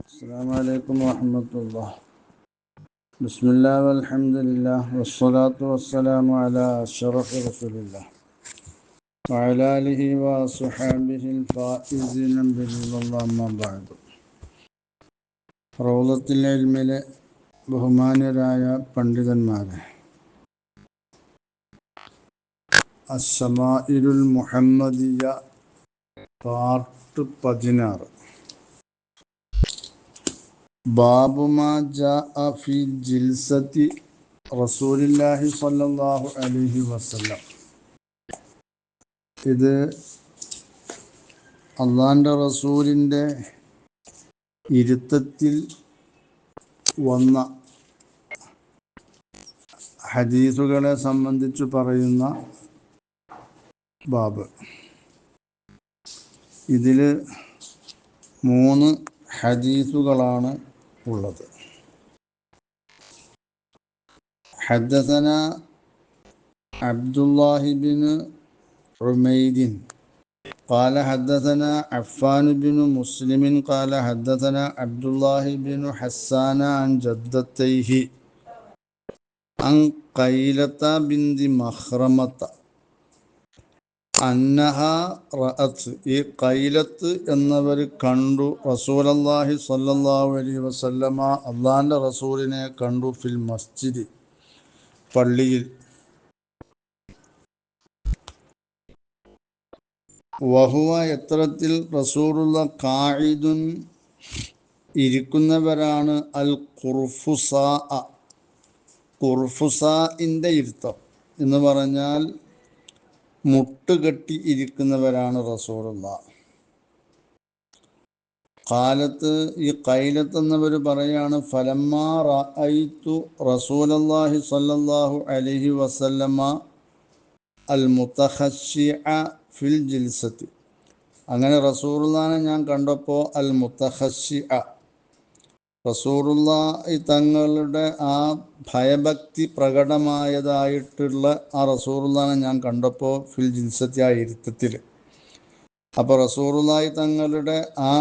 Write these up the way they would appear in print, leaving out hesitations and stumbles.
السلام عليكم ورحمة الله. بسم الله والحمد لله والصلاة والسلام على أشرف رسول الله وعلى آله وصحبه الفائزين برضا الله أما بعد. റൗളത്തുൽ ഇൽമിലെ ബഹുമാന്യരായ പണ്ഡിതന്മാരെ, അശ്ശമാഇലുൽ മുഹമ്മദിയ പാർട്ട് 16. ബാബു മാ ജാഅ ഫി ജിൽസത്തി റസൂലില്ലാഹി സ്വല്ലല്ലാഹു അലൈഹി വസല്ലം. ഇത് അള്ളാൻ്റെ റസൂലിൻ്റെ ഇരുത്തത്തിൽ വന്ന ഹദീസുകളെ സംബന്ധിച്ച് പറയുന്ന ബാബ്. ഇതിൽ 3 ഹദീസുകളാണ് ഉള്ളത്. ഹദ്ദസന അബ്ദുല്ലാഹി ബിൻ ഉമൈദിൻ قال حدثنا عفان بن مسلم قال حدثنا عبد الله بن حسان عن جدتيه عن قيلة بنت مخرمة അന്നഹ റഅത്ത്, ഈ ഖൈലത്ത് എന്നവർ കണ്ടു റസൂലല്ലാഹി സ്വല്ലല്ലാഹു അലൈഹി വസല്ലമ, അള്ളാൻ്റെ റസൂലിനെ കണ്ടു, ഫിൽ മസ്ജിദ്, പള്ളിയിൽ. വഹുവ, എത്രത്തിൽ, റസൂലുള്ള ഖാഇദുൻ, ഇരിക്കുന്നവരാണ്, അൽ ഖുർഫുസാ, ഖുർഫുസാഇൻ്റെ ഇരുത്തം എന്ന് പറഞ്ഞാൽ മുട്ടുകെട്ടി ഇരിക്കുന്നവരാണ് റസൂലുള്ള. ഖാലത്ത്, ഈ ഖൈലത്ത് എന്നവർ പറയാണ്, ഫലമ്മാ റഅയ്തു റസൂലല്ലാഹി സ്വല്ലല്ലാഹു അലൈഹി വസല്ലമ അൽ മുതഖശ്ശിഅ ഫിൽ ജിൽസത്തി, അങ്ങനെ റസൂലുള്ളാഹിനെ ഞാൻ കണ്ടപ്പോൾ, അൽ മുതഖശ്ശിഅ, റസൂലുള്ളാഹി തങ്ങളുടെ ആ ഭയഭക്തി പ്രകടമായതായിട്ടുള്ള ആ റസൂലുള്ളാഹിനെ ഞാൻ കണ്ടപ്പോൾ, ഫിൽ ജിൽസത്തി, ആ ഇരുത്തത്തിൽ. അപ്പോൾ റസൂലുള്ളാഹി തങ്ങളുടെ ആ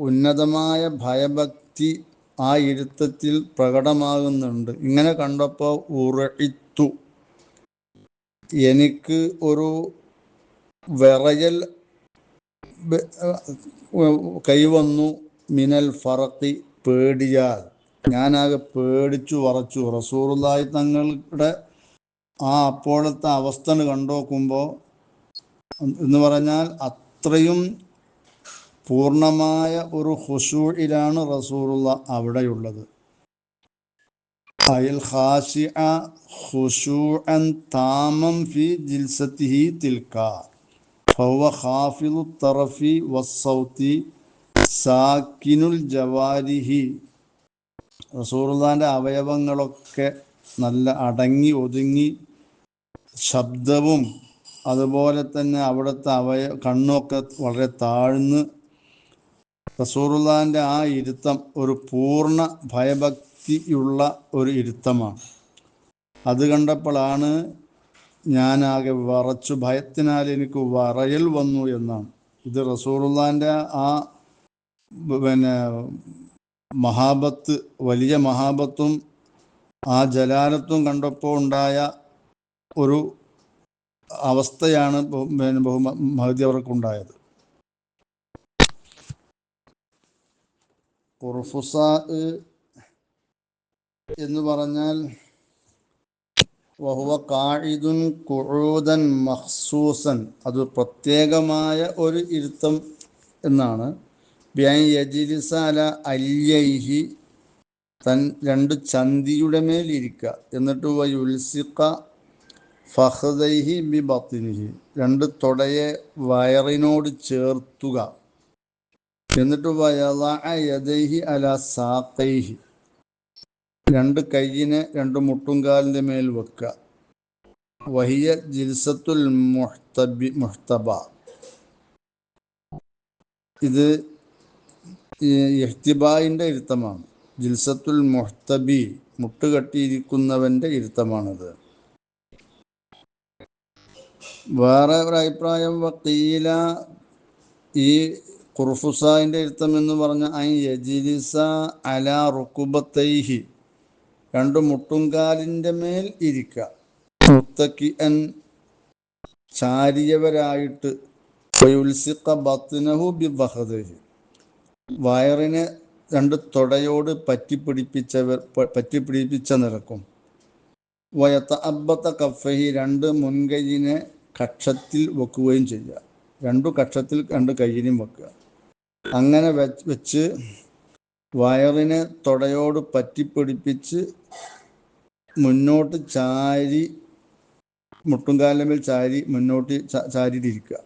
ഉന്നതമായ ഭയഭക്തി ആ ഇരുത്തത്തിൽ പ്രകടമാകുന്നുണ്ട്. ഇങ്ങനെ കണ്ടപ്പോൾ ഉറഇത്തു, എനിക്ക് ഒരു വിറയൽ കൈവന്നു, മിനൽ ഫറഖി, പേടിയാൽ, ഞാനാകെ പേടിച്ചു വറച്ചു. റസൂലുള്ളാഹി തങ്ങളുടെ ആ അപ്പോഴത്തെ അവസ്ഥ കണ്ടുനോക്കുമ്പോൾ എന്ന് പറഞ്ഞാൽ അത്രയും പൂർണ്ണമായ ഒരു ഖുശൂഇലാണ് റസൂലുള്ള അവിടെയുള്ളത്. അയൽ ഖാശിഅ ഖുശൂഅൻ താമം ഫി ജിൽസത്തിഹി തിൽക ഫഹുവ ഖാഫിദു തറഫി വസ്സൗതി സാക്കിനുൽ ജവാരിഹി. റസൂലുള്ളാഹിൻ്റെ അവയവങ്ങളൊക്കെ നല്ല അടങ്ങി ഒതുങ്ങി, ശബ്ദവും അതുപോലെ തന്നെ അവിടുത്തെ കണ്ണൊക്കെ വളരെ താഴ്ന്ന്, റസൂലുള്ളാഹിൻ്റെ ആ ഇരുത്തം ഒരു പൂർണ്ണ ഭയഭക്തിയുള്ള ഒരു ഇരുത്തമാണ്. അത് കണ്ടപ്പോഴാണ് ഞാനാകെ വറച്ചു, ഭയത്തിനാൽ എനിക്ക് വറയൽ വന്നു എന്നാണ്. ഇത് റസൂലുള്ളാഹിൻ്റെ ആ മഹാബത്ത്, വലിയ മഹാബത്തും ആ ജലാലത്തും കണ്ടപ്പോൾ ഉണ്ടായ ഒരു അവസ്ഥയാണ് മഹദി അവർക്കുണ്ടായത്. ഖുർഫുസാ എന്ന് പറഞ്ഞാൽ വഹുവ ഖാഇദുൻ ഖുഊദൻ മഖ്സൂസൻ, അത് പ്രത്യേകമായ ഒരു ഇരുത്തം എന്നാണ്. ബിഅൻ യജ്ലിസ അല അല്യൈഹി, തൻ 2 ചന്തിയുടെ മേൽ ഇരിക്കുക, എന്നിട്ട് വയുൽസിഖ ഫഖദൈഹി ബി ബത്നിഹി, 2 തുടയെ വയറിനോട് ചേർത്തുക, എന്നിട്ട് വയളഅ യദൈഹി അല സാഖൈഹി, 2 കൈയിനെ 2 മുട്ടുംകാലിൻ്റെ മേൽ വെക്കുക. വഹിയ ജിൽസത്തുൽ മുഹ്തബ, ഇത് ഇഹ്തിബായിൻ്റെ ഇരുത്തമാണ്. ജിൽസത്തുൽ മുഹ്തബി, മുട്ടുകെട്ടിയിരിക്കുന്നവൻ്റെ ഇരുത്തമാണത്. വേറെ ഒരു അഭിപ്രായം, വക്കീല, ഈ ഖുർഫുസായിൻ്റെ ഇരുത്തം എന്ന് പറഞ്ഞ ഐ യജിലിസ അലാ റുക്കുബത്തൈഹി, രണ്ട് മുട്ടുംകാലിൻ്റെ മേൽ ഇരിക്കുക, മുത്തക്കി അൻ ചാരിയവരായിട്ട്, വയുൽസിഖ ബത്നഹു ബിദഹ്ദിഹി, വയറിനെ രണ്ട് തുടയോട് പറ്റിപ്പിടിപ്പിച്ച നിലക്കും, വയതഅബ്ബത കഫൈഹി, രണ്ട് മുൻകൈയിനെ കക്ഷത്തിൽ വെക്കുകയും ചെയ്യുക, രണ്ടു കക്ഷത്തിൽ രണ്ട് കൈയിനും വെക്കുക. അങ്ങനെ വെച്ച് വയറിനെ തുടയോട് പറ്റിപ്പിടിപ്പിച്ച് മുന്നോട്ട് ചാരി, മുട്ടുംകാലിന്മേൽ ചാരി മുന്നോട്ട് ചാരിയിട്ടിരിക്കുക.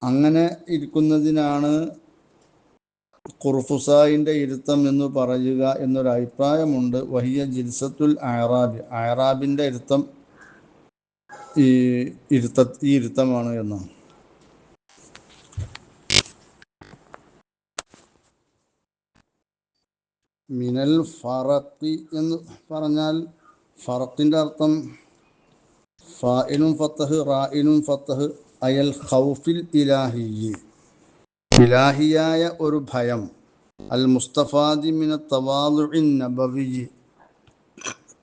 അങ്ങനെ ഇരിക്കുന്നതിനാണ് ഖുർഫുസായിൻ്റെ ഇരുത്തം എന്ന് പറയുക എന്നൊരു അഭിപ്രായമുണ്ട്. വഹിയ ജിൽസത്തുൽ അഅറാബി, അഅറാബിൻ്റെ ഇരുത്തം ഈ ഇരുത്തമാണ് എന്നാണ്. മിനൽ ഫറഖി എന്ന് പറഞ്ഞാൽ ഫറഖിൻ്റെ അർത്ഥം ഫാഇനും ഫത്തഹ് റാഇനും ഫത്തഹ് അയൽ ഖൗഫിൽ ഇലാഹിയ്യി, ഇലാഹിയായ ഒരു ഭയം, അൽ മുസ്തഫാദി മിന തവാദുഇൻ നബവിയ്യി,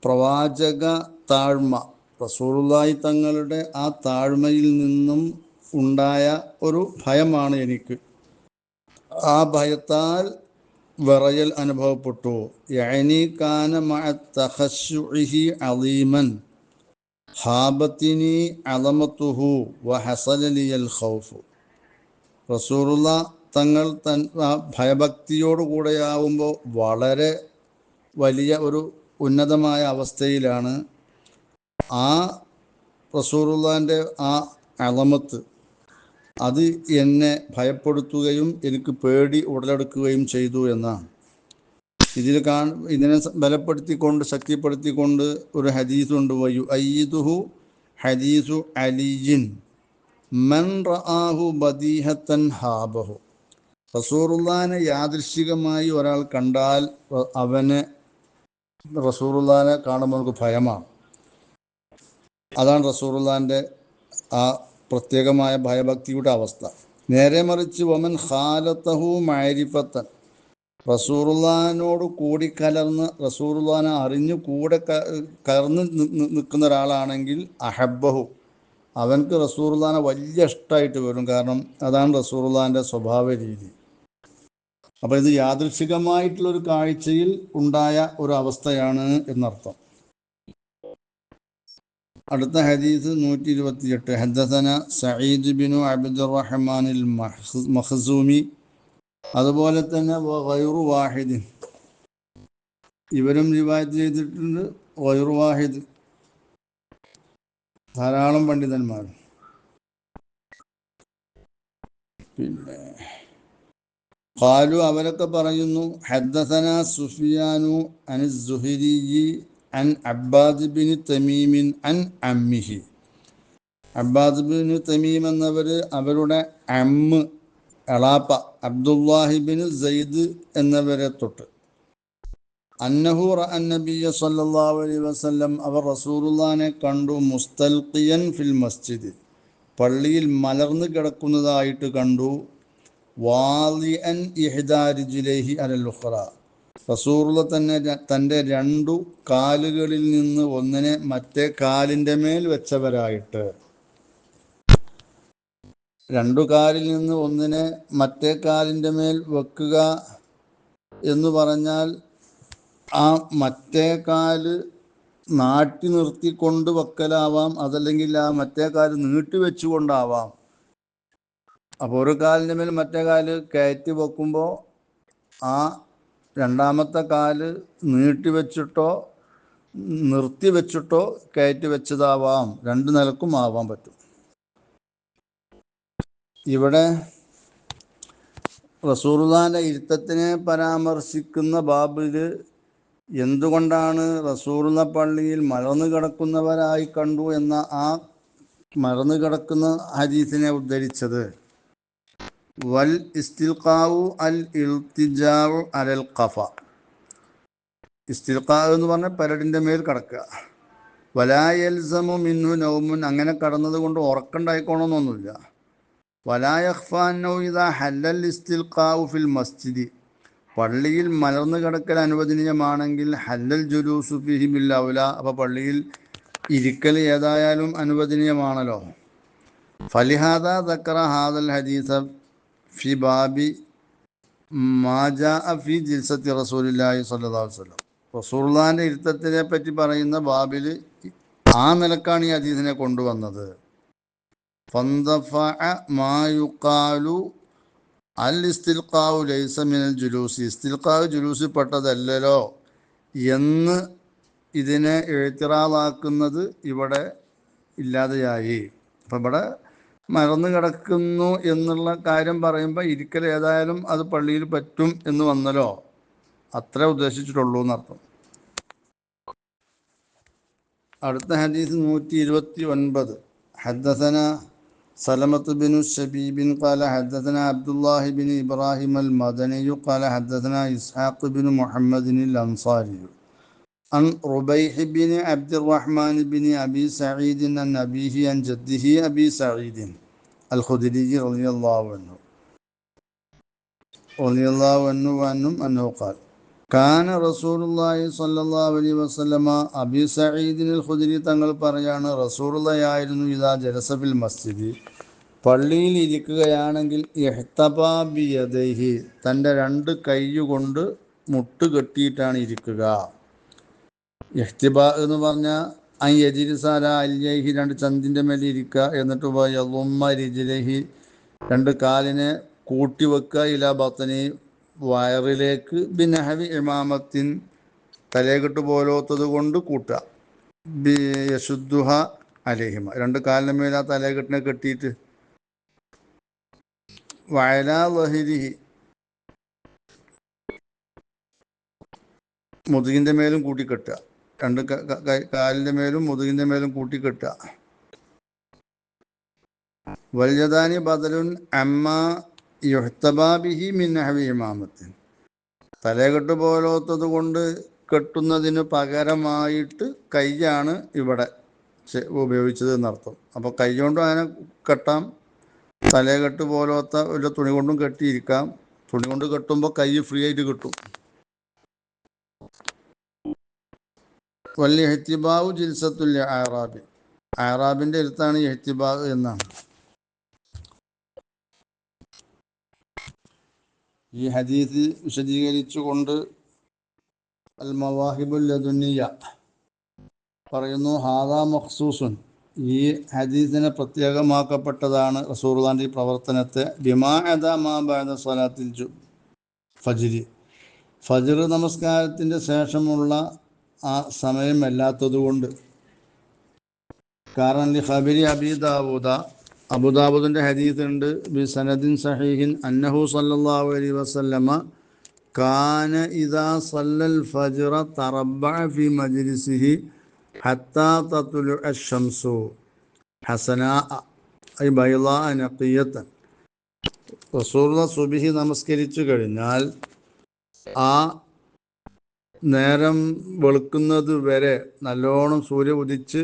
പ്രവാചക താഴ്മ, റസൂലുള്ളാഹി തങ്ങളുടെ ആ താഴ്മയിൽ നിന്നും ഉണ്ടായ ഒരു ഭയമാണ് എനിക്ക്. ആ ഭയത്താൽ വിറയൽ അനുഭവപ്പെട്ടു. യഅനി കാന മഅ തഖശ്ശുഇഹി അളീമൻ ഹാബത്തിനി അളമത്തുഹു വഹസല ലിയൽ ഖൗഫ്. റസൂലുള്ള തങ്ങൾ ഭയഭക്തിയോടുകൂടെയാവുമ്പോൾ വളരെ വലിയ ഒരു ഉന്നതമായ അവസ്ഥയിലാണ്. ആ റസൂലുള്ളാൻ്റെ ആ അളമത്ത് അത് എന്നെ ഭയപ്പെടുത്തുകയും എനിക്ക് പേടി ഉടലെടുക്കുകയും ചെയ്തു എന്നാണ്. ഇതിനെ ബലപ്പെടുത്തിക്കൊണ്ട് ശക്തിപ്പെടുത്തിക്കൊണ്ട് ഒരു ഹദീസുണ്ട്. വയുഅയ്യിദുഹു ഹദീസു അലിയിൻ മൻ റആഹു ബദീഹത്തൻ ഹാബഹു. റസൂലുള്ളാഹിനെ യാദൃശ്ചികമായി ഒരാൾ കണ്ടാൽ അവന് റസൂലുള്ളാഹിനെ കാണുമ്പോൾ നമുക്ക് ഭയമാണ്. അതാണ് റസൂലുള്ളാഹിൻ്റെ ആ പ്രത്യേകമായ ഭയഭക്തിയുടെ അവസ്ഥ. നേരെ മറിച്ച് വമൻ ഖാലത്തഹു മഅരിഫത്തൻ, റസൂലുള്ളാഹിനോട് കൂടിക്കലർന്ന് റസൂലുള്ളാഹിനെ അറിഞ്ഞു കൂടെ കലർന്ന് നിൽക്കുന്ന ഒരാളാണെങ്കിൽ അഹബ്ബഹു, അവൻക്ക് റസൂലുള്ളാഹിനെ വലിയ ഇഷ്ടമായിട്ട് വരും. കാരണം അതാണ് റസൂലുള്ളാഹിൻ്റെ സ്വഭാവ രീതി. അപ്പോൾ ഇത് യാദൃച്ഛികമായിട്ടുള്ളൊരു കാഴ്ചയിൽ ഉണ്ടായ ഒരു അവസ്ഥയാണ് എന്നർത്ഥം. അടുത്ത ഹദീസ് 128. ഹദ്ദസന സഈദ് ബിനു അബ്ദുറഹ്മാനിൽ മഖ്സൂമി, അതുപോലെ തന്നെ ഗൈറു വാഹിദ്, ഇവരും റിവായത്ത് ചെയ്തിട്ടുണ്ട്. ഗൈറു വാഹിദ്, ധാരാളം പണ്ഡിതന്മാർ. പിന്നെ ഖാലു, അവരൊക്കെ പറയുന്നു, ഹദ്ദസന സുഫിയാനു അൻ സുഹരി അൻ അബ്ബാദ് ബിൻ തമീമിൻ അൻ അമ്മിഹി. അബ്ബാദ് ബിൻ തമീം എന്നവർ അവരുടെ അമ്മ് എളാപ്പ അബ്ദുല്ലാഹി ബിൻ സയ്ദ് എന്നവരെ തൊട്ട്, അന്നഹു റഅൻ നബിയ സല്ലല്ലാഹു അലൈഹി വസല്ലം, അവർ റസൂലുള്ളാഹിനെ കണ്ടു, മുസ്തൽഖിയൻ ഫിൽ മസ്ജിദ്, പള്ളിയിൽ മലർന്നു കിടക്കുന്നതായിട്ട് കണ്ടു, വാലിഅൻ ഇഹ്ദാ റിജ്ലൈഹി അലൽ ഉഖ്റ, റസൂലുള്ള തന്നെ തൻ്റെ രണ്ടു കാലുകളിൽ നിന്ന് ഒന്നിനെ മറ്റേ കാലിൻ്റെ മേൽ വെച്ചവരായിട്ട്. രണ്ടു കാലിൽ നിന്ന് ഒന്നിനെ മറ്റേ കാലിൻ്റെ മേൽ വെക്കുക എന്ന് പറഞ്ഞാൽ ആ മറ്റേ കാല് നാട്ടി നിർത്തിക്കൊണ്ട് വെക്കലാവാം, അതല്ലെങ്കിൽ ആ മറ്റേ കാല് നീട്ടി വെച്ചുകൊണ്ടാവാം. അപ്പോൾ ഒരു കാലിൻ്റെ മേൽ മറ്റേ കാല് കയറ്റി വെക്കുമ്പോൾ ആ രണ്ടാമത്തെ കാല് നീട്ടി വെച്ചിട്ടോ നിർത്തി വെച്ചിട്ടോ കയറ്റി വെച്ചതാവാം, രണ്ടു നിലക്കും ആവാൻ പറ്റും. ഇവിടെ റസൂലുള്ളാഹിൻ്റെ ഇരുത്തത്തിനെ പരാമർശിക്കുന്ന ബാബിൽ എന്തുകൊണ്ടാണ് റസൂലുള്ള പള്ളിയിൽ മലർന്നു കിടക്കുന്നവരായി കണ്ടു എന്ന ആ മലർന്നു കിടക്കുന്ന ഹദീസിനെ ഉദ്ധരിച്ചത്? വൽ ഇസ്തിൽഖാഉ അൽ ഇൽത്തിജാഉ അലൽ ഖഫ, ഇസ്തിൽഖാഉ എന്ന് പറഞ്ഞാൽ പരടിൻ്റെ മേൽ കിടക്കുക. വലാ യൽസമു മിൻഹു നൗമുൻ, അങ്ങനെ കടന്നത് കൊണ്ട് ഉറക്കണ്ടായിക്കോണമെന്നൊന്നുമില്ല. വലാ യഖ്ഫ അന്നഹു ഇദാ ഹല്ലൽ ഇസ്തിൽഖാഉ ഫിൽ മസ്ജിദി, പള്ളിയിൽ മലർന്നു കിടക്കൽ അനുവദനീയമാണെങ്കിൽ ഹല്ലൽ ജുലൂസു ഫീഹി ബിൽ ഔല, അപ്പോൾ പള്ളിയിൽ ഇരിക്കൽ ഏതായാലും അനുവദനീയമാണല്ലോ. ഫലിഹാദ ദക്കറ ഹാദൽ ഹദീസ ഫി ബാബി മാ ജാഅ ഫി ജിൽസത്തി റസൂലില്ലാഹി സ്വല്ലല്ലാഹു അലൈഹി വസല്ലം, റസൂലുള്ളാഹിൻ്റെ ഇരുത്തത്തിനെ പറ്റി പറയുന്ന ബാബിൽ ആ നിലക്കാണ് ഈ ഹദീസിനെ കൊണ്ടുവന്നത്. ഫന്തഫഅ മാ യുഖാലു അൽ ഇസ്തിൽഖാഉ ലൈസ മിനൽ ജുലൂസി, ഇസ്തിൽഖാഉ ജുലൂസിൽ പെട്ടതല്ലല്ലോ എന്ന് ഇതിനെ എഴുത്തിറാവാക്കുന്നത് ഇവിടെ ഇല്ലാതെയായി. അപ്പം ഇവിടെ മറന്നു കിടക്കുന്നു എന്നുള്ള കാര്യം പറയുമ്പോൾ ഇരിക്കൽ ഏതായാലും അത് പള്ളിയിൽ പറ്റും എന്ന് വന്നല്ലോ, അത്രേ ഉദ്ദേശിച്ചിട്ടുള്ളൂ എന്നർത്ഥം. അടുത്ത ഹദീസ് 129. ഹദ്ദസന സലമത്ത് ബിൻ ശബീബിൻ ഖാല ഹദ്ദസന അബ്ദുല്ലാഹി ബിൻ ഇബ്രാഹിം അൽ മദനിയു ഖാല ഹദ്ദസന ഇസ്ഹാഖ് ബിൻ മുഹമ്മദിൻ അൽ അൻസാരിയു അൻ റുബൈഹ് ബിൻ അബ്ദുറഹ്മാൻ ബിൻ അബി സഈദ് അൻ അബീഹി അൻ ജദ്ദിഹി അബി സഈദ് അൽ ഖുദരി റളിയല്ലാഹു അൻഹു അന്നഹു ഖാല കാന റസൂലുള്ളാഹി സ്വല്ലല്ലാഹു അലൈഹി വസല്ലമ, അബി സഈദ് അൽ ഖുദരി തങ്ങൾ പറയാണ്, റസൂലുള്ളാഹിയായിരുന്നു ഇദാ ജലസ ഫിൽ മസ്ജിദി, പള്ളിയിൽ ഇരിക്കുകയാണെങ്കിൽ ഇഹ്തബാ ബിയദൈഹി, തൻ്റെ രണ്ട് കൈകൊണ്ട് മുട്ട് കെട്ടിയിട്ടാണ് ഇരിക്കുക. ഇഹ്തിബാ എന്ന് പറഞ്ഞാൽ അൻ യജ്ലിസ അലാ അൽയൈഹി, രണ്ട് ചന്തിൻ്റെ മേൽ ഇരിക്കുക, എന്നിട്ട് യളുമ്മ റിജ്ലൈഹി, രണ്ട് കാലിനെ കൂട്ടി വെക്കുക, ഇലാ ബത്നി, വയറിലേക്ക്, ബിനഹവി ഇമാമത്തിൻ, തലേകെട്ട് പോലോത്തത് കൊണ്ട് കൂട്ടുക, യശുദ്ദുഹ അലൈഹിമ, രണ്ട് കാലിന് മേൽ ആ തലേകെട്ടിനെ കെട്ടിയിട്ട്, വയലാ ലഹിരിഹി, മുതുകിൻ്റെ മേലും കൂട്ടിക്കെട്ടുക, രണ്ട് കാലിൻ്റെ മേലും മുതുകിൻ്റെ മേലും കൂട്ടിക്കെട്ടുക. വൽയദാനി ബദലുൻ അമ്മ യുഹ്തബാ ബിഹി മിൻ നഹ്വി ഇമാമത്തിൻ, തലേകെട്ട് പോലോത്തത് കൊണ്ട് കെട്ടുന്നതിന് പകരമായിട്ട് കൈയാണ് ഇവിടെ ഉപയോഗിച്ചത് എന്നർത്ഥം. അപ്പോൾ കൈ കൊണ്ടും അങ്ങനെ കെട്ടാം, തലേകെട്ട് പോലത്തെ ഒരു തുണി കൊണ്ടും കെട്ടിയിരിക്കാം. തുണി കൊണ്ട് കെട്ടുമ്പോൾ കൈ ഫ്രീ ആയിട്ട് കിട്ടും. വല്യ ഇഹ്തിബാഉ ജിൽസത്തുൽ അറാബി, അറാബിൻ്റെ അടുത്താണ് ഇഹ്തിബാ എന്നാണ്. ഈ ഹദീസ് വിശദീകരിച്ചുകൊണ്ട് അൽ മവാഹിബുൽ ലദുനിയ പറയുന്നു, ഹാദാ മഖ്സൂസുൻ, ഈ ഹദീസിനെ പ്രത്യേകമാക്കപ്പെട്ടതാണ് റസൂലുള്ളാഹിന്റെ ഈ പ്രവർത്തനത്തെ, ബിമാ അദാ മാ ബഅദ സ്വലാത്തിൽ ഫജ്രി, ഫജ്ർ നമസ്കാരത്തിൻ്റെ ശേഷമുള്ള ആ സമയമല്ലാത്തതുകൊണ്ട്. കാരണം ഖബരി അബൂദാവൂദിൻ്റെ ഹദീസ് ഉണ്ട്, ബി സനദിൻ സഹീഹിൻ അന്നഹു സല്ലല്ലാഹു അലൈഹി വസല്ലമ കാന ഇദാ സല്ലൽ ഫജ്റ തറബ്ബഅ ഫി മജ്ലിസിഹി ഹത്താ തത്ലുഅ അശംസു ഹസനാഅ ഐ ബൈളാഅ നഖിയതൻ, റസൂലുള്ളാഹി സുബ്ഹി നമസ്കരിച്ചു കഴിഞ്ഞാൽ ആ നേരം വെളുക്കുന്നത് വരെ, നല്ലോണം സൂര്യ ഉദിച്ച്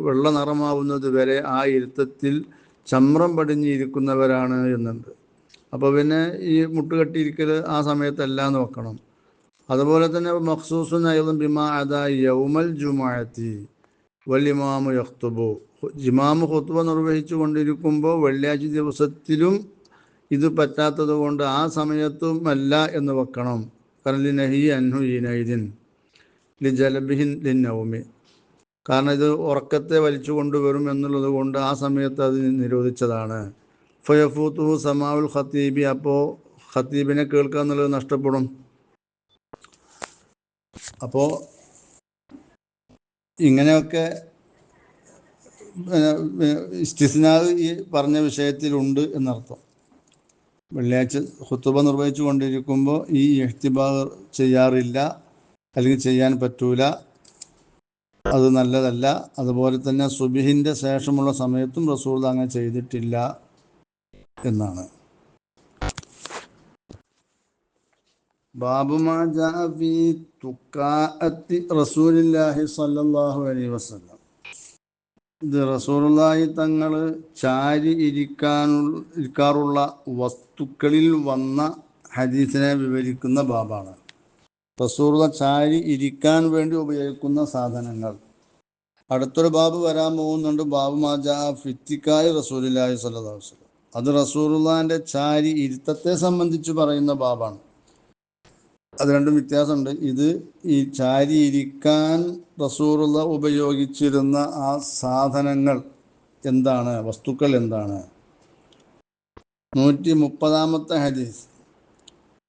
വെള്ള നിറമാവുന്നത് വരെ ആ ഇരുത്തത്തിൽ ചമ്രം പടിഞ്ഞിരിക്കുന്നവരാണ് എന്നുണ്ട്. അപ്പോൾ പിന്നെ ഈ മുട്ടുകെട്ടിയിരിക്കൽ ആ സമയത്തല്ല എന്ന് വെക്കണം. അതുപോലെ തന്നെ മഖ്സൂസുൻ അയ്ളൻ ബിമാ അദാ യൗമൽ ജുമുഅത്തി വൽ ഇമാമു യഖ്തുബു, ഇമാമു ഖുത്ബ നിർവഹിച്ചു കൊണ്ടിരിക്കുമ്പോൾ വെള്ളിയാഴ്ച ദിവസത്തിലും ഇത് പറ്റാത്തത് കൊണ്ട് ആ സമയത്തും അല്ല എന്ന് വെക്കണം. കർലിനഹി അൻഹു ഈനൈദിൻ ലിജലബിഹിൻ ലിന്നൗമി, കാരണം ഇത് ഉറക്കത്തെ വലിച്ചു കൊണ്ടുവരും എന്നുള്ളത് കൊണ്ട് ആ സമയത്ത് അത് നിരോധിച്ചതാണ്. ഫയഫൂത്തുഹു സമാഉൽ ഖത്തീബി, അപ്പോൾ ഖത്തീബിനെ കേൾക്കുക എന്നുള്ളത് നഷ്ടപ്പെടും. അപ്പോൾ ഇങ്ങനെയൊക്കെ ഇസ്തിസ്നാ ഈ പറഞ്ഞ വിഷയത്തിലുണ്ട് എന്നർത്ഥം. വെള്ളിയാഴ്ച ഖുതുബ നിർവഹിച്ചു കൊണ്ടിരിക്കുമ്പോൾ ഈ ഇഹ്തിബാ ചെയ്യാറില്ല, അല്ലെങ്കിൽ ചെയ്യാൻ പറ്റൂല, അത് നല്ലതല്ല. അതുപോലെ തന്നെ സുബ്ഹിൻ്റെ ശേഷമുള്ള സമയത്തും റസൂൽ അങ്ങനെ ചെയ്തിട്ടില്ല എന്നാണ്. ബാബു മാ ജാഅ ഫീ തുഖാഅത്തി റസൂലില്ലാഹി സ്വല്ലല്ലാഹു അലൈഹി വസല്ലം, ഇത് റസൂലുള്ളാഹി തങ്ങൾ ചാരി ഇരിക്കാറുള്ള വസ്തുക്കളിൽ വന്ന ഹദീസിനെ വിവരിക്കുന്ന ബാബാണ്. റസൂലുള്ള ചാരി ഇരിക്കാൻ വേണ്ടി ഉപയോഗിക്കുന്ന സാധനങ്ങൾ. അടുത്തൊരു ബാബ് വരാൻ പോകുന്നുണ്ട്. ബാബു മാജാ ഫിത്തിക്കായി റസൂലുള്ളാഹി സ്വല്ലല്ലാഹു അലൈഹി വസല്ലം. അത് റസൂലുള്ളാഹിന്റെ ചാരി ഇരുത്തത്തെ സംബന്ധിച്ച് പറയുന്ന ബാബാണ്. അത് രണ്ടും വ്യത്യാസമുണ്ട്. ഇത് ഈ ചാരി ഇരിക്കാൻ റസൂലുള്ള ഉപയോഗിച്ചിരുന്ന ആ സാധനങ്ങൾ എന്താണ്, വസ്തുക്കൾ എന്താണ്. 130 ഹദീസ്.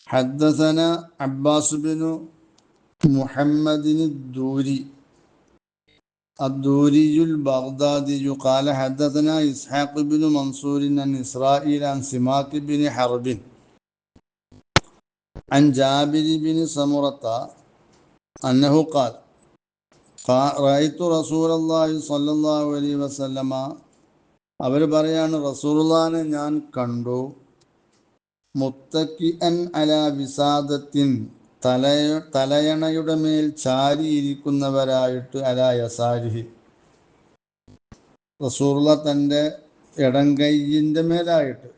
ഹദ്ദസന അബ്ബാസ് ബിനു മുഹമ്മദിന് ദൂരി الدوري البغدادي قال حدثنا إسحاق بن منصور عن إسرائيل عن سماك بن حرب عن جابر بن سمرة أنه قال رأيت رسول الله صلى الله عليه وسلم അവർ പറയാണ് റസൂലുള്ളാഹിനെ ഞാൻ കണ്ടു മുത്തക്കിഅൻ അലാ വിസാദത്തിൻ തലയണയുടെ മേൽ ചാരിയിരിക്കുന്നവരായിട്ട് അലാ യസാരിഹി റസൂലുള്ള തൻ്റെ ഇടം കൈയിൻ്റെ മേലായിട്ട്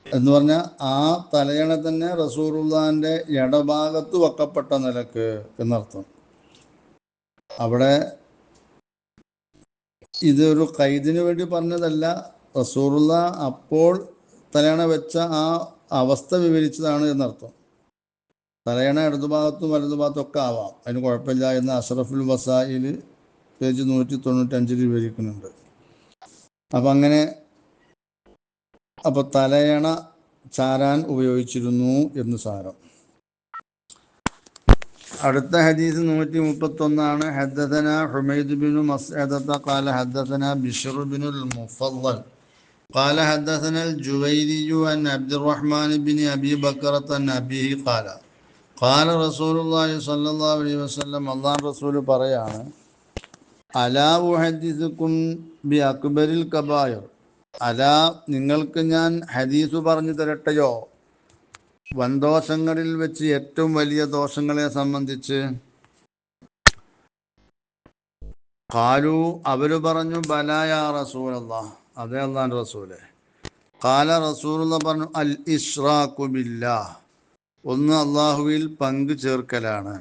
എന്ന് പറഞ്ഞാൽ ആ തലയണ തന്നെ റസൂലുള്ളാഹിൻ്റെ ഇടഭാഗത്ത് വെക്കപ്പെട്ട നിലക്ക് എന്നർത്ഥം. അവിടെ ഇതൊരു ഖൈദിന് വേണ്ടി പറഞ്ഞതല്ല. റസൂലുള്ള അപ്പോൾ തലയണ വെച്ച ആ അവസ്ഥ വിവരിച്ചതാണ് എന്നർത്ഥം. തലയണ ഇടതുഭാഗത്തും വലതുഭാഗത്തും ഒക്കെ ആവാം, അതിന് കുഴപ്പമില്ല എന്ന് അഷ്റഫുൽ വസായിൽ പേജ് 195 വിവരിക്കുന്നുണ്ട്. അപ്പം അങ്ങനെ അപ്പോൾ തലയണ ചാരാൻ ഉപയോഗിച്ചിരുന്നു എന്ന് സാരം. അടുത്ത ഹദീസ് 131 ഹദ്ദസന ഹുമൈദ് ബിനു മസ്അദത ഖാല ഹദ്ദസന ബിശ്ർ ബിനുൽ മുഫദ്ദൽ ഖാല ഹദ്ദസന الجويري عن عبد الرحمن بن أبي بكرة عن أبيه ഖാല റസൂലുള്ളാഹി സ്വല്ലല്ലാഹു അലൈഹി വസല്ലം അല്ലാഹു റസൂൽ പറയാണ് അലാ ഉഹദ്ദിസുകും ബി അക്ബരിൽ കബായിർ അലാ നിങ്ങൾക്ക് ഞാൻ ഹദീസ് പറഞ്ഞു തരട്ടെയോ വൻദോഷങ്ങളിൽ വെച്ച് ഏറ്റവും വലിയ ദോഷങ്ങളെ സംബന്ധിച്ച്. ഖാലു അവർ പറഞ്ഞു ബലാ യാ റസൂലല്ലാഹ് അതേ അല്ലാഹുവിൻ്റെ റസൂലേ. ഖാല റസൂലുള്ളാഹി പറഞ്ഞു അൽ ഇശ്റാഖു ബില്ലാഹ് ഒന്ന് അള്ളാഹുവിൽ പങ്കു ചേർക്കലാണ്,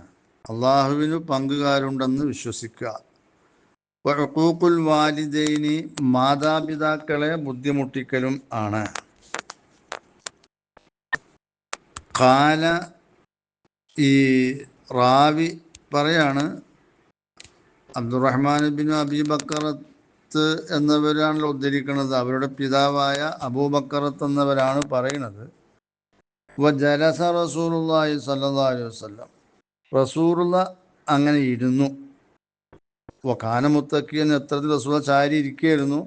അള്ളാഹുവിന് പങ്കുകാരുണ്ടെന്ന് വിശ്വസിക്കുക. വഉഖൂഖുൽ വാലിദൈനി മാതാപിതാക്കളെ ബുദ്ധിമുട്ടിക്കലും ആണ്. ഖാല ഈ റാവി പറയാണ് അബ്ദുറഹ്മാൻ ബിൻ അബീ ബക്കറത്ത് എന്നവരാണല്ലോ ഉദ്ധരിക്കുന്നത്. അവരുടെ പിതാവായ അബൂബക്കറത്ത് എന്നവരാണ് പറയുന്നത്. വജലസ റസൂലുള്ളാഹി സ്വല്ലല്ലാഹു അലൈഹി വസല്ലം റസൂലുള്ള അങ്ങനെ ഇരുന്നു. വകാന മുത്തക്കിയൻ എത്രത്തിൽ റസൂലുള്ള ചാരി ഇരിക്കുകയായിരുന്നു.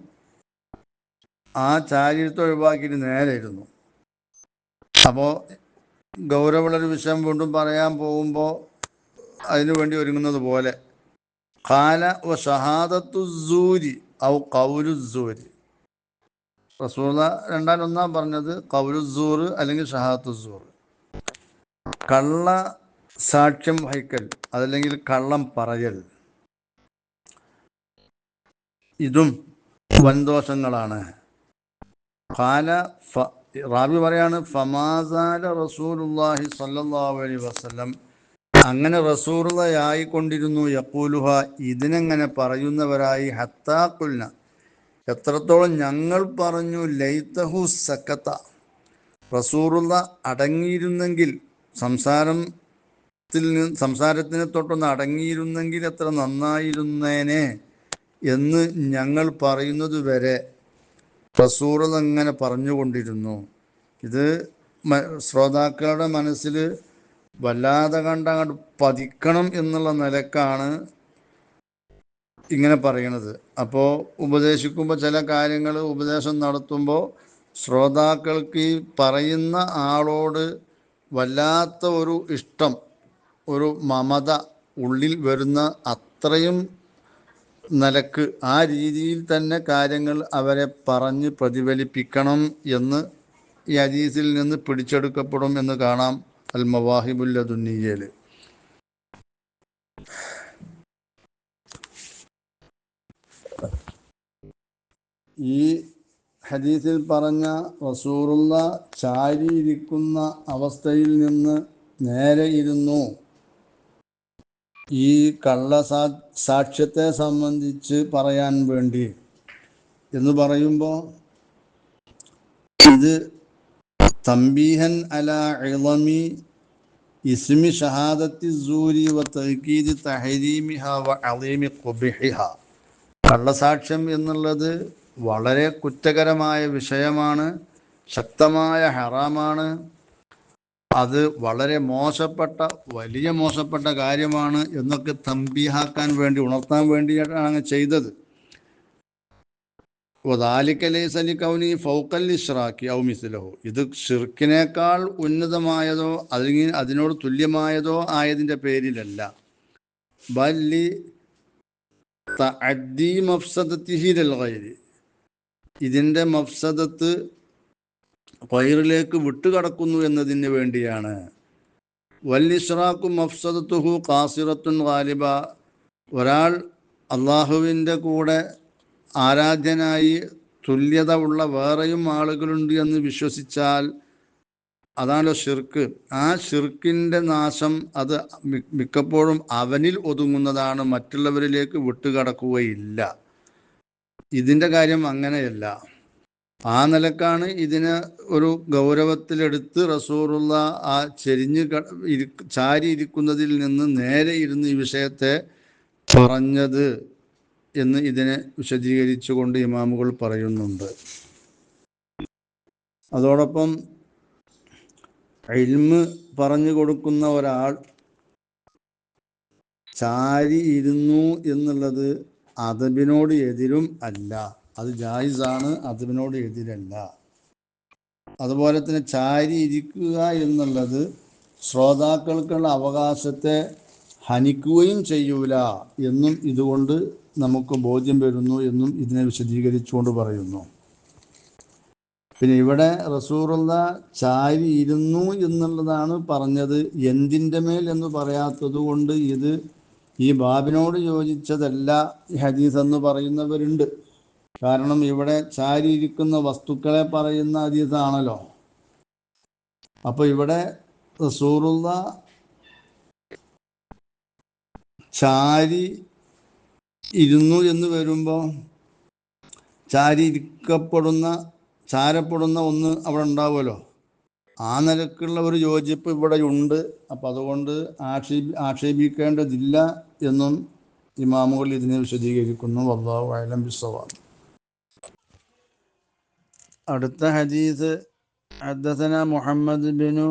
ആ ചാരിയത്തെ ഒഴിവാക്കിയിട്ട് നേരെ ഇരുന്നു. അപ്പോൾ ഗൗരവമുള്ളൊരു വിഷയം വീണ്ടും പറയാൻ പോകുമ്പോൾ അതിനു വേണ്ടി ഒരുങ്ങുന്നത് പോലെ ഖാല വ ഷഹാദത്തു സൂരി ഔ ഖൗലു സൂരി റസൂലുള്ള രണ്ടാലൊന്നാം പറഞ്ഞത് ഖൗലു സൂർ അല്ലെങ്കിൽ ഷഹാദത്തു സൂർ. കള്ള സാക്ഷ്യം വഹിക്കൽ അതല്ലെങ്കിൽ കള്ളം പറയൽ, ഇതും വൻദോഷങ്ങളാണ്. ഖാല റാബി പറയാണ് ഫമാസാല റസൂലുള്ളാഹി സ്വല്ലല്ലാഹു അലൈഹി വസല്ലം അങ്ങനെ റസൂലുള്ളാഹിയായിക്കൊണ്ടിരുന്നു യഖൂലുഹ ഇതിനെങ്ങനെ പറയുന്നവരായി ഹത്താ ഖുൽന എത്രത്തോളം ഞങ്ങൾ പറഞ്ഞു ലൈതഹു സക്കത്ത റസൂലുള്ള അടങ്ങിയിരുന്നെങ്കിൽ സംസാരത്തിനെ തൊട്ടൊന്ന് അടങ്ങിയിരുന്നെങ്കിൽ എത്ര നന്നായിരുന്നേനെ എന്ന് ഞങ്ങൾ പറയുന്നത് വരെ റസൂലുള്ള അങ്ങനെ പറഞ്ഞുകൊണ്ടിരുന്നു. ഇത് ശ്രോതാക്കളുടെ മനസ്സിൽ വല്ലാതെ കണ്ടങ്ങോട്ട് പതിക്കണം എന്നുള്ള നിലക്കാണ് ഇങ്ങനെ പറയണത്. അപ്പോൾ ഉപദേശിക്കുമ്പോൾ ചില കാര്യങ്ങൾ ഉപദേശം നടത്തുമ്പോൾ ശ്രോതാക്കൾക്ക് ഈ പറയുന്ന ആളോട് വല്ലാത്ത ഒരു ഇഷ്ടം, ഒരു മമത ഉള്ളിൽ വരുന്ന അത്രയും നിലക്ക് ആ രീതിയിൽ തന്നെ കാര്യങ്ങൾ അവരെ പറഞ്ഞ് പ്രതിഫലിപ്പിക്കണം എന്ന് ഈ ഹദീസിൽ നിന്ന് പിടിച്ചെടുക്കപ്പെടും എന്ന് കാണാം അൽ മവാഹിബുൽ ലദുന്നിയ്യയിൽ. ഈ ഹദീസിൽ പറഞ്ഞ റസൂലുള്ള ചാരിയിരിക്കുന്ന അവസ്ഥയിൽ നിന്ന് നേരെ ഇരുന്നു. ഈ സാക്ഷ്യത്തെ സംബന്ധിച്ച് പറയാൻ വേണ്ടി എന്ന് പറയുമ്പോൾ ഇത് തംബീഹൻ അലാ ഇളമി ഇസ്മി ഷഹാദത്തി സൂരി വ തഅ്കീദി തഹരീമിഹ വ അളീമി ഖുബിഹിഹ. കള്ളസാക്ഷ്യം എന്നുള്ളത് വളരെ കുറ്റകരമായ വിഷയമാണ്, ശക്തമായ ഹറാമാണ്. അത് വളരെ വലിയ മോശപ്പെട്ട കാര്യമാണ് എന്നൊക്കെ തംബീഹാക്കാൻ വേണ്ടി, ഉണർത്താൻ വേണ്ടിയിട്ടാണ് അങ്ങ് ചെയ്തത്. ഇത് ഷിർക്കിനേക്കാൾ ഉന്നതമായതോ അല്ലെങ്കിൽ അതിനോട് തുല്യമായതോ ആയതിൻ്റെ പേരിലല്ല. ബല്ലി തഅദ്ദി മഫ്സദത്തിഹി ലിൽ ഗൈരി, ഇതിൻ്റെ മഫ്സദത്ത് ഗൈറിലേക്ക് വിട്ടുകടക്കുന്നു എന്നതിന് വേണ്ടിയാണ്. വല്ലിശ്റാഖു മഫ്സദത്തുഹു ഖാസിറത്തുൻ ഗാലിബ, ഒരാൾ അള്ളാഹുവിൻ്റെ കൂടെ ആരാധ്യനായി തുല്യത ഉള്ള വേറെയും ആളുകളുണ്ട് എന്ന് വിശ്വസിച്ചാൽ അതാണല്ലോ ഷിർക്ക്. ആ ഷിർക്കിൻ്റെ നാശം അത് മിക്കപ്പോഴും അവനിൽ ഒതുങ്ങുന്നതാണ്, മറ്റുള്ളവരിലേക്ക് വിട്ടുകടക്കുകയില്ല. ഇതിൻ്റെ കാര്യം അങ്ങനെയല്ല. ആ നിലക്കാണ് ഇതിനെ ഒരു ഗൗരവത്തിലെടുത്ത് റസൂലുള്ള ആ ചാരിയിരിക്കുന്നതിൽ നിന്ന് നേരെ ഇരുന്ന് ഈ വിഷയത്തെ പറഞ്ഞത് എന്ന് ഇതിനെ വിശദീകരിച്ചുകൊണ്ട് ഇമാമുകൾ പറയുന്നുണ്ട്. അതോടൊപ്പം ഇൽമ് പറഞ്ഞു കൊടുക്കുന്ന ഒരാൾ ചാരി ഇരുന്നു എന്നുള്ളത് അദബിനോട് എതിരും അല്ല, അത് ജായിസാണ്, അദബിനോട് എതിരല്ല. അതുപോലെ തന്നെ ചാരി ഇരിക്കുക എന്നുള്ളത് ശ്രോതാക്കൾക്കുള്ള അവകാശത്തെ ഹനിക്കുകയും ചെയ്യൂല എന്നും ഇതുകൊണ്ട് നമുക്ക് ബോധ്യം വരുന്നു എന്നും ഇതിനെ വിശദീകരിച്ചുകൊണ്ട് പറയുന്നു. പിന്നെ ഇവിടെ റസൂലുള്ള ചാരി ഇരുന്നു എന്നുള്ളതാണ് പറഞ്ഞത്, എന്തിൻ്റെ മേൽ എന്ന് പറയാത്തത് കൊണ്ട് ഇത് ഈ ബാബിനോട് യോജിച്ചതല്ല ഈ ഹദീസ് എന്ന് പറയുന്നവരുണ്ട്. കാരണം ഇവിടെ ചാരിയിരിക്കുന്ന വസ്തുക്കളെ പറയുന്ന ഹദീസാണല്ലോ. അപ്പോൾ ഇവിടെ റസൂലുള്ള ചാരി ഇരുന്നു എന്ന് വരുമ്പോൾ ചാരപ്പെടുന്ന ഒന്ന് അവിടെ ഉണ്ടാവുമല്ലോ, ആ നിലക്കുള്ള ഒരു യോജിപ്പ് ഇവിടെ ഉണ്ട്. അപ്പം അതുകൊണ്ട് ആക്ഷേപിക്കേണ്ടതില്ല എന്നും ഇമാമുകൾ ഇതിനെ വിശദീകരിക്കുന്നു. വല്ലാഹു അഅലം ബിസ്സവാബ്. അടുത്ത ഹദീസ് ഹദ്ദസനാ മുഹമ്മദ് ബിനു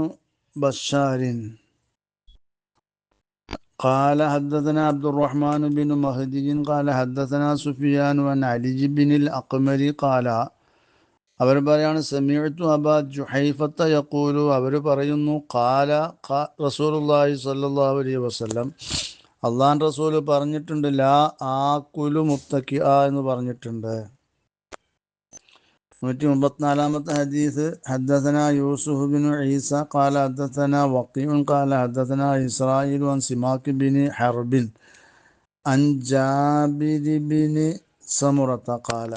ബശാരിൻ قال حدثنا عبد الرحمن بن مهدي قال حدثنا سفيان عن علي بن الأقمر قال, അവർ പറയാണ് സമീഅ്തു അബാ ജുഹൈഫത്ത യഖൂലു, അവർ പറയുന്നു ഖാല റസൂലുള്ളാഹി സ്വല്ലല്ലാഹു അലൈഹി വസല്ലം, അള്ളാഹുവിൻ്റെ റസൂൽ പറഞ്ഞിട്ടുണ്ട്, ലാ ആകുലു മുത്തക്കിഅ എന്ന് പറഞ്ഞിട്ടുണ്ട്. 134 ഹദീസ് ഹദ്ദസനാ യൂസുഫ് ബിനു ഈസ ഖാല ഹദ്ദസനാ വഖീഉൻ ഖാല ഹദ്ദസനാ ഇസ്രായീൽ അൻ സിമാക് ബിൻ ഹർബിൻ അൻ ജാബിർ ബിൻ സമുറത ഖാല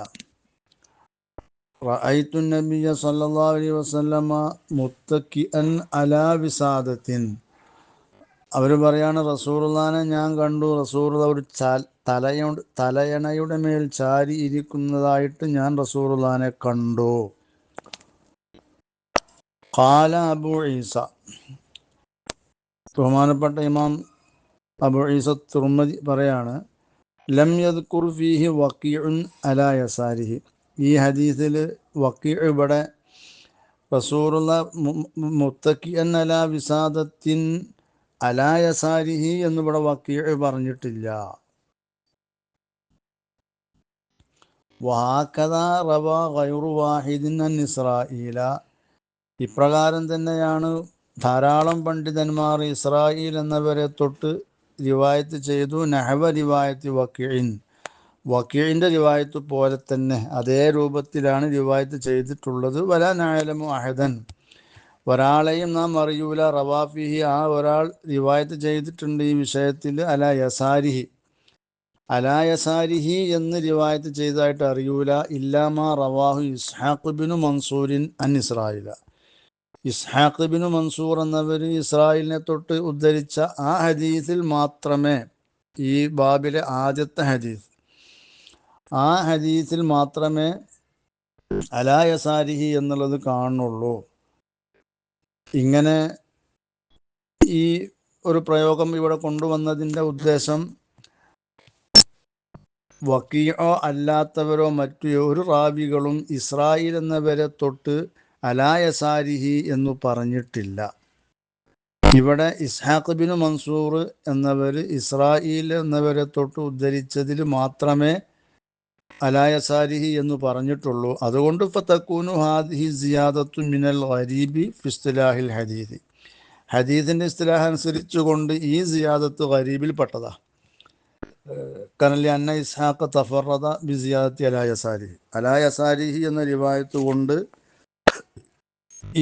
റഅയ്തു നബിയ സല്ലല്ലാഹു അലൈഹി വസല്ലമ മുത്തക്കിഅൻ അലാ വിസാദത്തിൻ. അവർ പറയാണ് റസൂലുള്ളാഹിനെ ഞാൻ കണ്ടു, റസൂലുള്ള ഒരു തലയണയുടെ മേൽ ചാരി ഇരിക്കുന്നതായിട്ട് ഞാൻ റസൂലുള്ളാഹിനെ കണ്ടു. ഖാല അബൂ ഈസ, ബഹുമാനപ്പെട്ട ഇമാം അബൂ ഈസ തുർമുദി പറയാണ്, ലം യദ്കുർ ഫീഹി വഖീഉൻ അലാ യസാരിഹി, ഈ ഹദീസിൽ വഖീഉ ഇവിടെ റസൂലുള്ള മുത്തക്കിഅൻ അലാ വിസാദത്തിൻ അലാ യസാരിഹി എന്നിവിടെ വഖീഉ പറഞ്ഞിട്ടില്ല. വഹകദാ റവാ ഗൈറു വാഹിദിൻ അൻ ഇസ്രായീല, ഇപ്രകാരം തന്നെയാണ് ധാരാളം പണ്ഡിതന്മാർ ഇസ്രായീൽ എന്നവരെ തൊട്ട് റിവായത്ത് ചെയ്തു. നഹവ റിവായത്ത് വഖീഇൻ, വഖീഇൻ്റെ റിവായത്ത് പോലെ തന്നെ അതേ രൂപത്തിലാണ് റിവായത്ത് ചെയ്തിട്ടുള്ളത്. വലാ നഅലമു അഹദൻ, ഒരാളെയും നാം അറിയൂല, റവാഫിഹി, ആ ഒരാൾ റിവായത്ത് ചെയ്തിട്ടുണ്ട് ഈ വിഷയത്തിൽ, അല യസാരിഹി, അലായസാരിഹി എന്ന് റിവായത്ത് ചെയ്തതായിട്ട് അറിയൂല. ഇല്ലാമാ റവാഹു ഇസ്ഹാഖ് ബിനു മൻസൂരിൻ അൻ ഇസ്രായില. ഇസ്ഹാഖ് ബിനു മൻസൂർ എന്നവർ ഇസ്രായേലിനെ തൊട്ട് ഉദ്ധരിച്ച ആ ഹദീസിൽ മാത്രമേ, ഈ ബാബിലെ ആദ്യത്തെ ഹദീസ്, ആ ഹദീസിൽ മാത്രമേ അലായസാരിഹി എന്നുള്ളത് കാണുന്നുള്ളൂ. ഇങ്ങനെ ഈ ഒരു പ്രയോഗം ഇവിടെ കൊണ്ടുവന്നതിൻ്റെ ഉദ്ദേശം, വക്കീഅോ അല്ലാത്തവരോ മറ്റു ഒരു റാവികളും ഇസ്രായേൽ എന്നവരെ തൊട്ട് അലായസാരിഹി എന്ന് പറഞ്ഞിട്ടില്ല. ഇവിടെ ഇസ്ഹാഖ് ബിൻ മൻസൂർ എന്നവർ ഇസ്രായേൽ എന്നവരെ തൊട്ട് ഉദ്ധരിച്ചതിൽ മാത്രമേ അലായസാരിഹി എന്ന് പറഞ്ഞിട്ടുള്ളൂ. അതുകൊണ്ട് ഫതകൂനു ഹാദിഹി സിയാദത്തു മിനൽ ഗരീബി ഫിസ്തിലാഹിൽ ഹദീദ്. ഹദീദിൻ്റെ ഇസ്തിലാഹ് അനുസരിച്ചുകൊണ്ട് ഈ സിയാദത്ത് ഗരീബിൽ പെട്ടതാ. കനലി അന്ന ഇസ്ഹാഖ് തഫറദ ബി സിയാദത്തി അലായസാരിഹി. അലായസാരിഹി എന്ന റിവായത്ത് കൊണ്ട്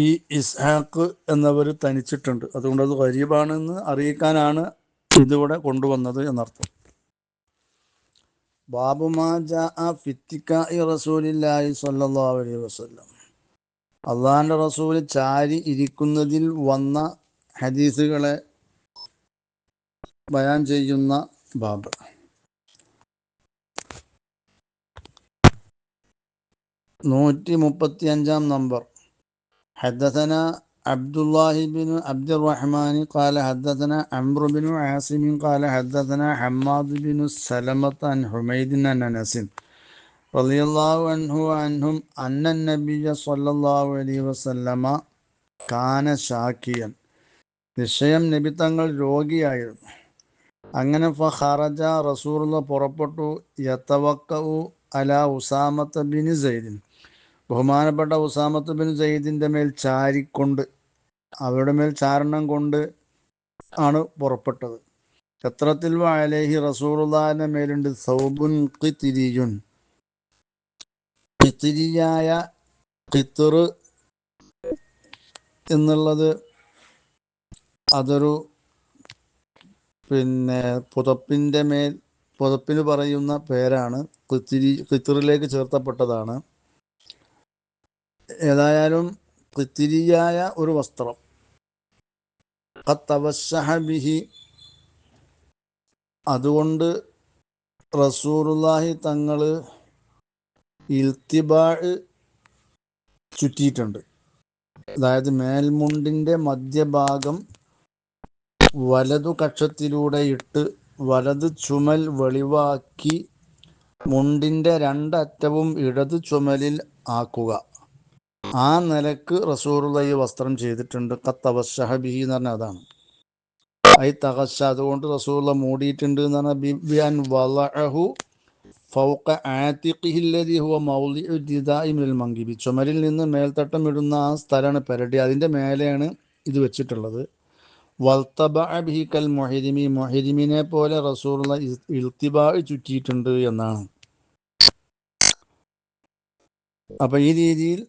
ഈ ഇസ്ഹാഖ് എന്നവർ തനിച്ചിട്ടുണ്ട്. അതുകൊണ്ട് അത് ഗരീബാണെന്ന് അറിയിക്കാനാണ് ഇതിവിടെ കൊണ്ടുവന്നത് എന്നർത്ഥം. ബാബു മാ ജാഅ ഫിത്തിക്കാഇ റസൂലില്ലാഹി സ്വല്ലല്ലാഹു അലൈഹി വസല്ലം. അള്ളാഹിൻ്റെ റസൂൽ ചാരി ഇരിക്കുന്നതിൽ വന്ന ഹദീസുകളെ ബയാൻ ചെയ്യുന്ന ബാബ്. 135 നമ്പർ. حدثنا عبد الله بن عبد الرحمن قال حدثنا عمرو بن عاصم قال حدثنا حماد بن سلمة عن حميد عن أنس رضي الله عنه وعنهم أن النبي صلى الله عليه وسلم كان شاكيا. നിശ്ചയം നബി തങ്ങൾ രോഗിയായിരുന്നു. അങ്ങനെ ഫഖറജ റസൂലുള്ള പുറപ്പെട്ടു. യതവക്കഉ അലാ ഉസാമത്ത ബിൻ സൈദിൻ. ബഹുമാനപ്പെട്ട ഉസാമത്ത് ബിൻ സയ്യിദിൻ്റെ മേൽ ചാരിക്കൊണ്ട്, അവരുടെ മേൽ ചാരണം കൊണ്ട് ആണ് പുറപ്പെട്ടത്. ഛത്രത്തിൽ അലൈഹി റസൂലുള്ളാഹിന്റെ മേലുണ്ട് സൗബുൻ ഖിത്രിയുൻ. ഖിത്രിയായ, ഖിത്ർ എന്നുള്ളത് അതൊരു പുതപ്പിൻ്റെ മേൽ, പുതപ്പിന് പറയുന്ന പേരാണ്. ഖിത്റിലേക്ക് ചേർത്തപ്പെട്ടതാണ്. ഏതായാലും ഖിത്രിയായ ഒരു വസ്ത്രം. ഖത്തവസ്സഹ ബിഹി. അതുകൊണ്ട് റസൂലുള്ളാഹി തങ്ങൾ ഇൽത്തിബാഅ് ചുറ്റിയിട്ടുണ്ട്. അതായത് മേൽമുണ്ടിൻ്റെ മധ്യഭാഗം വലതു കക്ഷത്തിലൂടെ ഇട്ട് വലത് ചുമൽ വെളിവാക്കി മുണ്ടിൻ്റെ രണ്ടറ്റവും ഇടത് ചുമലിൽ ആക്കുക. ആ നിലക്ക് റസൂലുള്ളാഹി ഈ വസ്ത്രം ചെയ്തിട്ടുണ്ട്. ഖത്തവസ്സഹ ബിഹി എന്ന് പറഞ്ഞാൽ അതാണ്. ഐ തഗസ്സ, അതുകൊണ്ട് റസൂലുള്ളാഹി മൂടിയിട്ടുണ്ട് എന്ന് പറഞ്ഞാൽ ബിഅൻ വളഅഹു ഫൗഖ ആതിഖിഹി അല്ലദി ഹുവ മൗളിഉ ദിദാഇ മിനൽ മൻകിബി. ചുമലിൽ നിന്ന് മേൽത്തട്ടം ഇടുന്ന ആ സ്ഥലമാണ് പെരടി, അതിൻ്റെ മേലെയാണ് ഇത് വെച്ചിട്ടുള്ളത്. വൽതബഅ ബിഹി കൽ മുഹരിമി. മുഹരിമിനെ പോലെ റസൂലുള്ളാഹി ഇൽത്തിബാഅ് ചുറ്റിയിട്ടുണ്ട് എന്നാണ്. അപ്പം ഈ രീതിയിൽ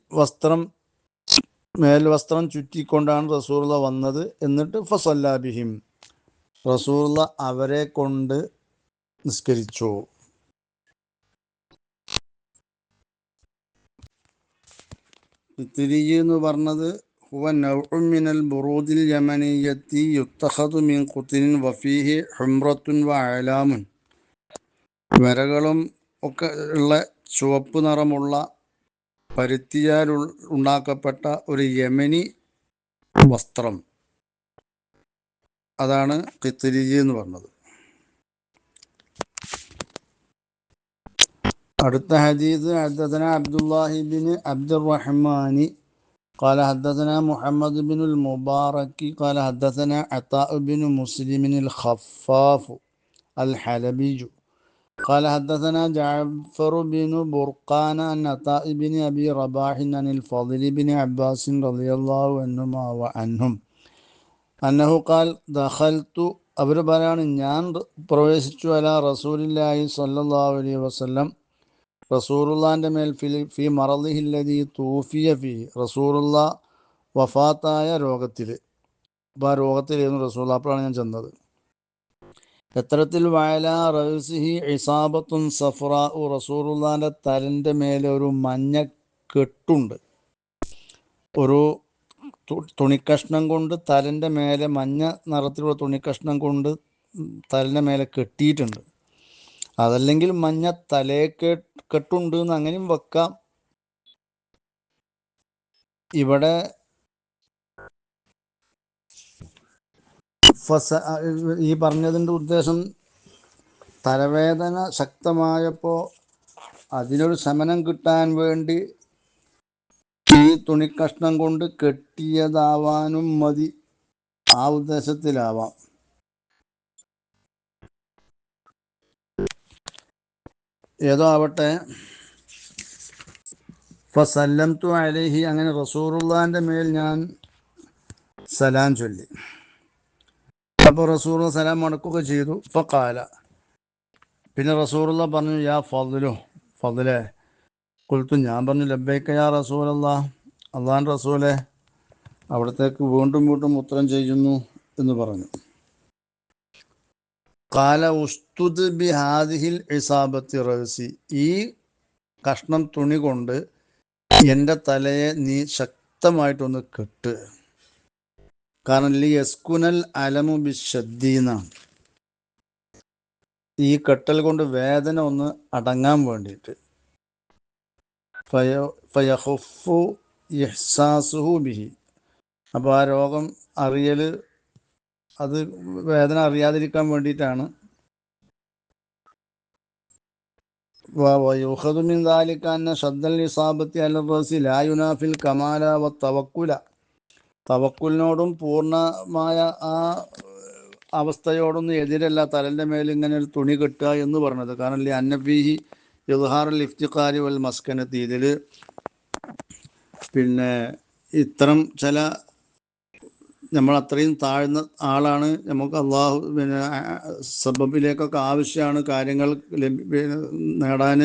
മേൽവസ്ത്രം ചുറ്റിക്കൊണ്ടാണ് റസൂലുള്ളാഹി വന്നത്. എന്നിട്ട് ഫസല്ലാ ബിഹിം, റസൂലുള്ളാഹി അവരെ കൊണ്ട് നിസ്കരിച്ചു. ഖിത്രി എന്ന് പറഞ്ഞത് ഹുവ നൗഉൻ മിനൽ ബുറൂദിൽ യമനിയ്യത്തി യുത്തഖദു മിൻ ഖുത്രിൻ വഫീഹി ഹുംറത്തുൻ വഅലാമുൻ. വരകളും ഒക്കെ ഉള്ള ചുവപ്പ് നിറമുള്ള പരുത്തിയാൽ ഉണ്ടാക്കപ്പെട്ട ഒരു യമനി വസ്ത്രം, അതാണ് ഖിത്രി എന്ന് പറഞ്ഞത്. അടുത്ത ഹദീസ് ഹദ്ദസന അബ്ദുല്ലാഹി ബിൻ അബ്ദുർറഹ്മാനി قال حدثنا محمد بن المبارك قال حدثنا عطاء بن مسلم الخفاف الحلبي قال حدثنا جعفر بن برقان عن عطاء بن أبي رباح عن الفضل بن عباس رضي الله عنهما وعنهم أنه قال دخلت അവർ പറയാണ്, ഞാൻ പ്രവേശിച്ചു അലാ റസൂലില്ലാഹി സ്വല്ലല്ലാഹു അലൈഹി വസല്ലം, റസൂലുള്ളാഹിൻ്റെ മേൽ ഫി മറളിഹില്ലദീ തൂഫിയ ഫീ, റസൂലുള്ളാ വഫാത്തായ രോഗത്തിൽ. അപ്പോൾ ആ രോഗത്തിലായിരുന്നു റസൂലുള്ളാഹി. അപ്പോഴാണ് ഞാൻ ചെന്നത്. എത്തരത്തിൽ വയല റസിഹി ഇസാബത്തുൻ സഫ്രാ റസൂലുള്ളാന്റെ തലൻ്റെ മേലെ ഒരു മഞ്ഞ കെട്ടുണ്ട്. ഒരു തുണിക്കഷ്ണം കൊണ്ട് തലൻ്റെ മേലെ മഞ്ഞ നിറത്തിലുള്ള തുണിക്കഷ്ണം കൊണ്ട് തലൻ്റെ മേലെ കെട്ടിയിട്ടുണ്ട്. അതല്ലെങ്കിൽ മഞ്ഞ തലയെ കെട്ടുണ്ട് എന്ന് അങ്ങനെയും വെക്കാം. ഇവിടെ ഈ പറഞ്ഞതിൻ്റെ ഉദ്ദേശം തലവേദന ശക്തമായപ്പോൾ അതിനൊരു ശമനം കിട്ടാൻ വേണ്ടി ഈ തുണിക്കഷ്ണം കൊണ്ട് കെട്ടിയതാവാനും മതി, ആ ഉദ്ദേശത്തിലാവാം. ഏതോ ആവട്ടെ, ഫസല്ലംതു അലൈഹി, അങ്ങനെ റസൂലുള്ളാന്റെ മേൽ ഞാൻ സലാം ചൊല്ലി. അപ്പോൾ റസൂൽ സലാം മടക്കുക ചെയ്തു. ഫഖാല, പിന്നെ റസൂലുള്ള പറഞ്ഞു, യാ ഫضലെ. ഖുൽതു, ഞാൻ പറഞ്ഞു, ലബ്ബൈക യാ റസൂലല്ലാഹ്, അള്ളാഹുവിൻ്റെ റസൂലെ, അവിടത്തേക്ക് വീണ്ടും വീണ്ടും ഉത്തരം ചെയ്യുന്നു എന്ന് പറഞ്ഞു. ഖാല ഉസ്തുദ് ബി ഹാദിഹിൽ ഇസാബത്തി റഅസി, ഈ കഷ്ണം തുണി കൊണ്ട് എൻ്റെ തലയെ നീ ശക്തമായിട്ടൊന്ന് കെട്ട്. കാരണം ലി യസ്കുനൽ അലമു ബിശ്ശദ്ദീന, ഈ കെട്ടൽ കൊണ്ട് വേദന ഒന്ന് അടങ്ങാൻ വേണ്ടിയിട്ട്. ഫയഖുഫു ഇഹ്സാസുഹു ബിഹി, അപ്പോൾ ആ രോഗം അറിയൽ, അത് വേദന അറിയാതിരിക്കാൻ വേണ്ടിയിട്ടാണ്. വയുഖദു മിൻ ദാലിക അന്ന ശദ്ദൽ ഇസാബത്തി അല റഅസി ലാ യുനാഫിൽ കമാല വത്തവക്കുല, തവക്കുലിനോടും പൂർണ്ണമായ ആ അവസ്ഥയോടൊന്നും എതിരല്ല തലൻ്റെ മേൽ ഇങ്ങനെ ഒരു തുണി കെട്ടുക എന്ന് പറഞ്ഞത്. കാരണം അന്നഫീഹി ഇദ്ഹാറുൽ ഇഫ്തിഖാരി വൽ മസ്കനത്തി, ഇതിൽ പിന്നെ ഇത്തരം ചില, നമ്മൾ അത്രയും താഴ്ന്ന ആളാണ്, നമുക്ക് അള്ളാഹു പിന്നെ സബബിലേക്കൊക്കെ ആവശ്യമാണ് കാര്യങ്ങൾ നേടാൻ,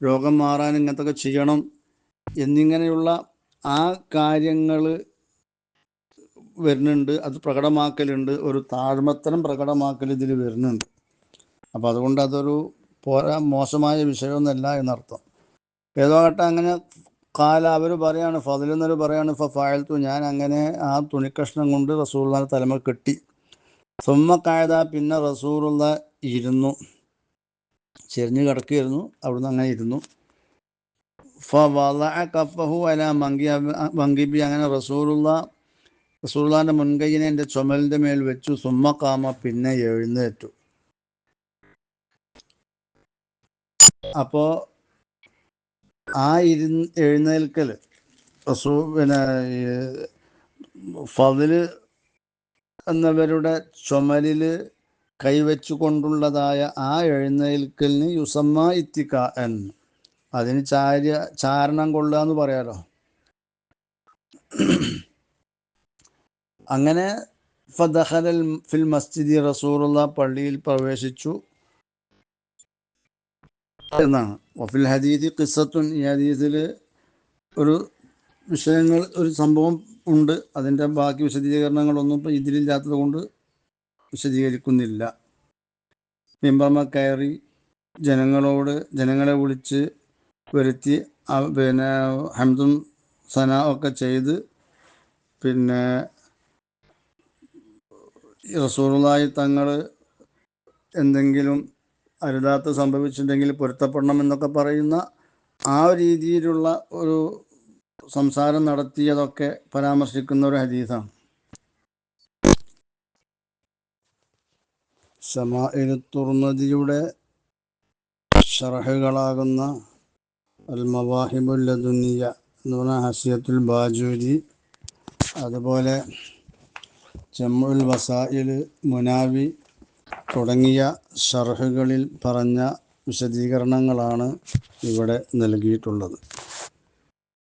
രോഗം മാറാൻ, ഇങ്ങനത്തെ ഒക്കെ ചെയ്യണം എന്നിങ്ങനെയുള്ള ആ കാര്യങ്ങൾ വരുന്നുണ്ട്. അത് പ്രകടമാക്കലുണ്ട്, ഒരു താഴ്മത്തരം പ്രകടമാക്കൽ ഇതിൽ വരുന്നുണ്ട്. അപ്പോൾ അതുകൊണ്ട് അതൊരു മോശമായ വിഷയമൊന്നുമല്ല എന്നർത്ഥം. ഏതോട്ടെ അങ്ങനെ കാല അവർ പറയാണ്, ഫضലെന്നൊരു പറയാണ്, ഫഅൽതു, ഞാൻ അങ്ങനെ ആ തുണിക്കഷ്ണം കൊണ്ട് റസൂലുള്ളാഹിന്റെ തലമ കെട്ടി. സുമ്മ ഖഅദ, പിന്നെ റസൂലുള്ളാഹി ഇരുന്നു, ചെരിഞ്ഞ് കിടക്കുകയായിരുന്നു, അവിടുന്ന് അങ്ങനെ ഇരുന്നു. ഫവളഅ കഫഹു അലാ മങ്കിബി, അങ്ങനെ റസൂലുള്ളാഹിന്റെ മുൻകൈയിനെ എൻ്റെ ചുമലിൻ്റെ മേൽ വെച്ചു. സുമ്മ ഖാമ, പിന്നെ എഴുന്നേറ്റു. അപ്പോൾ ആ എഴുന്നേൽക്കൽ പിന്നെ ഫضല് എന്നവരുടെ ചുമലിൽ കൈവച്ചു കൊണ്ടുള്ളതായ ആ എഴുന്നേൽക്കലിന് യുസമ്മ ഇത്തിഖാഅൻ, അതിന് ചാരണം കൊള്ളുക എന്ന് പറയാലോ. അങ്ങനെ ഫദഖലൽ ഫിൽ മസ്ജിദി, റസൂലുള്ളാഹി പള്ളിയിൽ പ്രവേശിച്ചു എന്നാണ്. വഫിൽ ഹദീദി ഖിസ്സത്തുൻ, ഈ ഹദീസിൽ ഒരു വിഷയങ്ങൾ, ഒരു സംഭവം ഉണ്ട്. അതിൻ്റെ ബാക്കി വിശദീകരണങ്ങളൊന്നും ഇപ്പോൾ ഇതിലില്ലാത്തത് കൊണ്ട് വിശദീകരിക്കുന്നില്ല. മിമ്പർമ കയറി ജനങ്ങളെ വിളിച്ച് വരുത്തി പിന്നെ ഹംദും സന ഒക്കെ ചെയ്ത്, പിന്നെ റസൂലുള്ളാഹി തങ്ങൾ എന്തെങ്കിലും അരുതാത്ത സംഭവിച്ചിട്ടുണ്ടെങ്കിൽ പൊരുത്തപ്പെടണം എന്നൊക്കെ പറയുന്ന ആ രീതിയിലുള്ള ഒരു സംസാരം നടത്തിയതൊക്കെ പരാമർശിക്കുന്ന ഒരു ഹദീസാണ്. ശമാഇൽ തുർമദിയുടെ ഷറഹുകളാകുന്ന അൽ മവാഹിബുൽ ലദുനിയ എന്ന് പറഞ്ഞ ഹസിയത്തുൽ ബാജൂരി, അതുപോലെ ജംഉൽ വസായിൽ, മുനാവി തുടങ്ങിയ ഷർഹുകളിൽ പറഞ്ഞ വിശദീകരണങ്ങളാണ് ഇവിടെ നൽകിയിട്ടുള്ളത്.